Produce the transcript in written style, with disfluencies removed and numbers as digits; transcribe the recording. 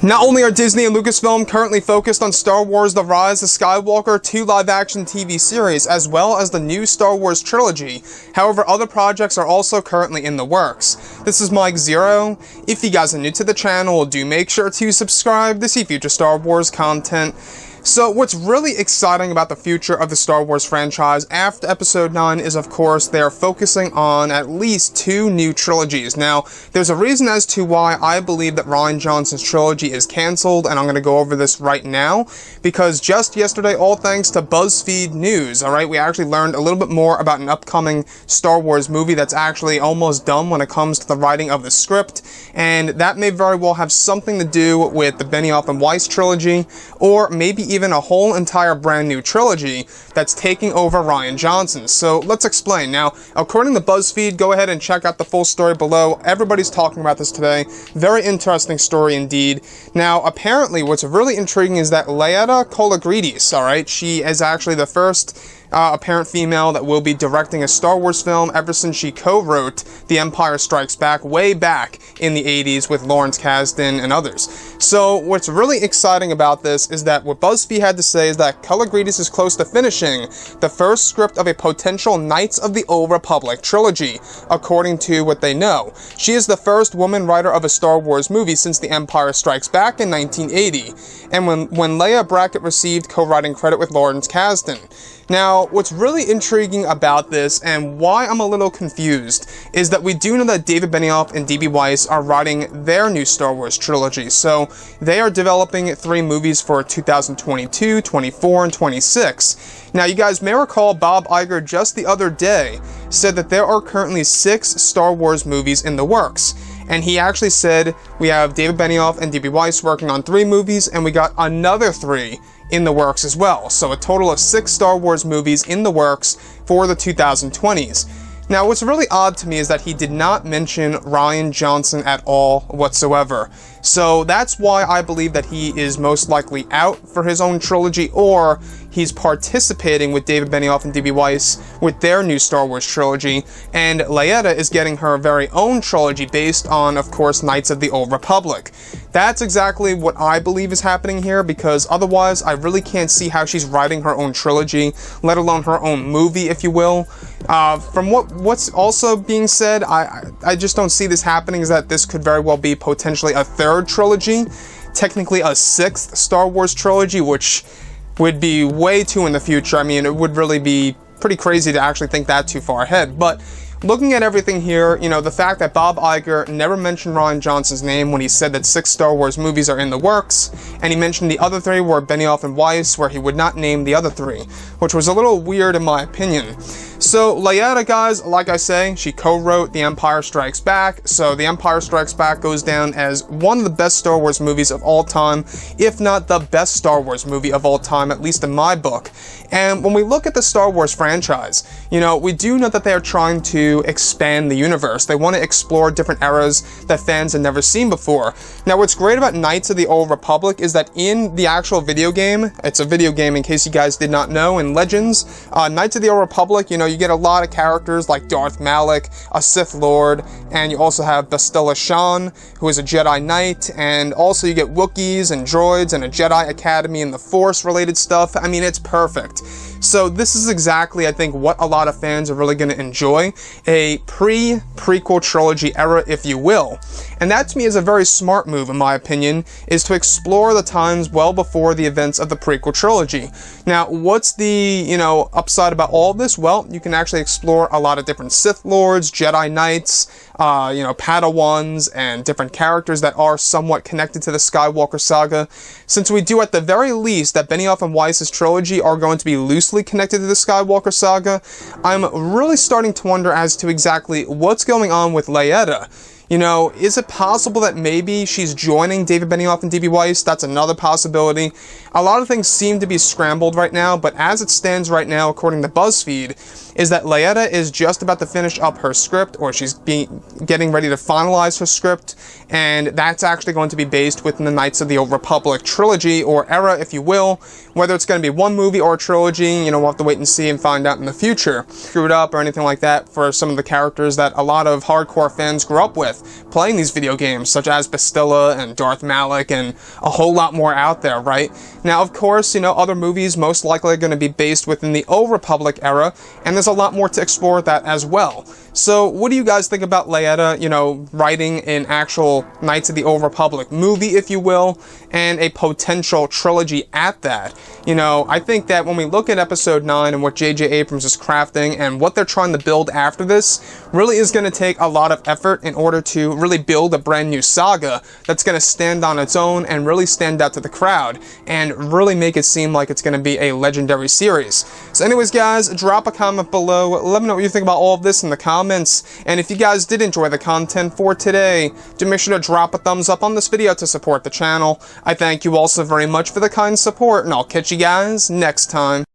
Not only are Disney and Lucasfilm currently focused on Star Wars The Rise of Skywalker 2 live-action TV series, as well as the new Star Wars trilogy, however, other projects are also currently in the works. This is Mike Zero. If you guys are new to the channel, do make sure to subscribe to see future Star Wars content. So what's really exciting about the future of the Star Wars franchise after Episode 9 is, of course, they're focusing on at least 2 new trilogies. Now, there's a reason as to why I believe that Rian Johnson's trilogy is cancelled, and I'm going to go over this right now, because just yesterday, all thanks to BuzzFeed News, alright, we actually learned a little bit more about an upcoming Star Wars movie that's actually almost done when it comes to the writing of the script, and that may very well have something to do with the Benioff and Weiss trilogy, or maybe even a whole entire brand new trilogy that's taking over Rian Johnson. So let's explain. Now, according to BuzzFeed, go ahead and check out the full story below. Everybody's talking about this today. Very interesting story indeed. Now, apparently, what's really intriguing is that Leia Kologridis, alright, she is actually the first apparent female that will be directing a Star Wars film ever since she co-wrote The Empire Strikes Back way back in the 80s with Lawrence Kasdan and others. So what's really exciting about this is that what BuzzFeed had to say is that Kologridis is close to finishing the first script of a potential Knights of the Old Republic trilogy, according to what they know. She is the first woman writer of a Star Wars movie since The Empire Strikes Back in 1980, and when Leia Brackett received co-writing credit with Lawrence Kasdan. Now, what's really intriguing about this, and why I'm a little confused, is that we do know that David Benioff and D.B. Weiss are writing their new Star Wars trilogy, so they are developing 3 movies for 2022, 24, and 26. Now, you guys may recall Bob Iger just the other day said that there are currently 6 Star Wars movies in the works. And he actually said we have David Benioff and D.B. Weiss working on 3 movies, and we got another 3 in the works as well. So a total of 6 Star Wars movies in the works for the 2020s. Now, what's really odd to me is that he did not mention Rian Johnson at all whatsoever. So that's why I believe that he is most likely out for his own trilogy, or he's participating with David Benioff and D.B. Weiss with their new Star Wars trilogy, and Leia is getting her very own trilogy based on, of course, Knights of the Old Republic. That's exactly what I believe is happening here, because otherwise I really can't see how she's writing her own trilogy, let alone her own movie, if you will. From what's also being said, I just don't see this happening, is that this could very well be potentially a 3rd trilogy, technically a 6th Star Wars trilogy, which would be way too in the future. I mean, it would really be pretty crazy to actually think that too far ahead, but looking at everything here, you know, the fact that Bob Iger never mentioned Rian Johnson's name when he said that 6 Star Wars movies are in the works, and he mentioned the other 3 were Benioff and Weiss, where he would not name the other 3, which was a little weird in my opinion. So, Leia, guys, like I say, she co-wrote The Empire Strikes Back, so The Empire Strikes Back goes down as one of the best Star Wars movies of all time, if not the best Star Wars movie of all time, at least in my book. And when we look at the Star Wars franchise, you know, we do know that they are trying to expand the universe. They want to explore different eras that fans have never seen before. Now, what's great about Knights of the Old Republic is that in the actual video game, it's a video game in case you guys did not know, in Legends, Knights of the Old Republic, you know, you get a lot of characters like Darth Malak, a Sith Lord, and you also have Bastila Shan, who is a Jedi Knight, and also you get Wookiees and droids and a Jedi Academy and the Force-related stuff. I mean, it's perfect. So this is exactly, I think, what a lot of fans are really going to enjoy. A pre-prequel trilogy era, if you will. And that, to me, is a very smart move, in my opinion, is to explore the times well before the events of the prequel trilogy. Now, what's the, you know, upside about all of this? Well, you can actually explore a lot of different Sith Lords, Jedi Knights, you know, Padawans, and different characters that are somewhat connected to the Skywalker saga. Since we do, at the very least, that Benioff and Weiss's trilogy are going to be loosely connected to the Skywalker saga, I'm really starting to wonder as to exactly what's going on with Leia. You know, is it possible that maybe she's joining David Benioff and D.B. Weiss? That's another possibility. A lot of things seem to be scrambled right now, but as it stands right now, according to BuzzFeed, is that Leia is just about to finish up her script, or she's getting ready to finalize her script, and that's actually going to be based within the Knights of the Old Republic trilogy, or era, if you will. Whether it's going to be one movie or a trilogy, you know, we'll have to wait and see and find out in the future. Screwed up or anything like that for some of the characters that a lot of hardcore fans grew up with. with playing these video games, such as Bastilla and Darth Malak and a whole lot more out there, right? Now, of course, other movies most likely are going to be based within the Old Republic era, and there's a lot more to explore with that as well. So, what do you guys think about Leia, writing an actual Knights of the Old Republic movie, if you will, and a potential trilogy at that? I think that when we look at Episode 9 and what J.J. Abrams is crafting and what they're trying to build after this, really is going to take a lot of effort in order to really build a brand new saga that's going to stand on its own and really stand out to the crowd and really make it seem like it's going to be a legendary series. So anyways, guys, drop a comment below. Let me know what you think about all of this in the comments. And if you guys did enjoy the content for today, do make sure to drop a thumbs up on this video to support the channel. I thank you all so very much for the kind support, and I'll catch you guys next time.